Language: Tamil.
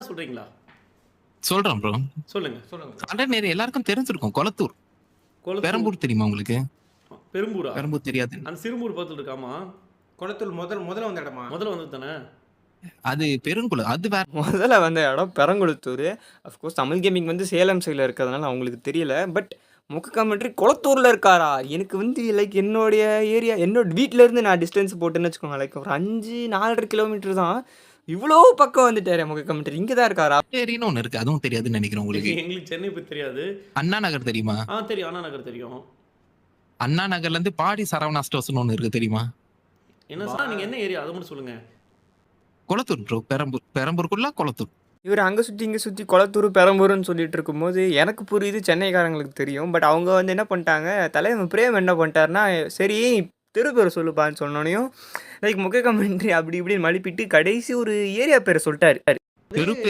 சொல்றீங்களா? சொல்றேன் ப்ரோ. சொல்லுங்க. சொல்லுங்க. ஆல்ரெடி எல்லாருக்கும் தெரிஞ்சிருக்கும். கொளத்தூர். கொளத்தூர். பெரம்பூர் தெரியுமா உங்களுக்கு? பெரும்பூரா? பெரம்பூர் தெரியாது. அந்த சிறுமூர் பக்கத்துல இருக்காமா? கொளத்தூர் முதல்ல வந்த இடமா? முதல்ல வந்தது தானே? அது பெருங்குளம். அது வேற. முதல்ல வந்த இடம் பெரங்குளத்தூர். அஃப்கோர்ஸ் தமிழ் கேமிங் வந்து சேலம் சைடில் இருக்கிறதுனால அவங்களுக்கு தெரியல. பட் முக கமெண்ட்ரி கொளத்தூரில் இருக்காரா? எனக்கு வந்து லைக் என்னுடைய ஏரியா என்னோட வீட்டிலேருந்து நான் டிஸ்டன்ஸ் போட்டுன்னு வச்சுக்கோங்க. லைக் ஒரு 4.5 கிலோமீட்டர் தான். இவ்வளோ பக்கம் வந்துட்டாரு முக கமெண்ட்ரி. இங்கே தான் இருக்காரா? ஏரின்னு ஒண்ணு இருக்கு. அதுவும் தெரியாதுன்னு நினைக்கிறேன் உங்களுக்கு. எங்களுக்கு சென்னை பத்தி தெரியாது. அண்ணா நகர் தெரியுமா? தெரியும். அண்ணா நகர் தெரியும். அண்ணா நகர்ல இருந்து பாடி சரவணா ஸ்டோர்ஸ்னு ஒண்ணு இருக்கு தெரியுமா? என்ன சார் நீங்க என்ன ஏரியா? அது மட்டும் சொல்லுங்க. கொளத்தூர் ப்ரோ. பெரம்பூருக்குள்ள கொளத்தூர். இவர் அங்கே சுற்றி இங்கே சுற்றி கொளத்தூர் பெரம்பூர்னு சொல்லிட்டு இருக்கும்போது எனக்கு புரியுது சென்னைக்காரங்களுக்கு தெரியும். பட் அவங்க வந்து என்ன பண்ணிட்டாங்க, தலைவன் பிரேம் என்ன பண்ணிட்டாருன்னா, சரி தெரு பேர் சொல்லுப்பான்னு சொன்னோனையும் லைக் முக கமெண்ட்ரி அப்படி இப்படின்னு மழுப்பிட்டு கடைசி ஒரு ஏரியா பேரை சொல்லிட்டாரு. தெரு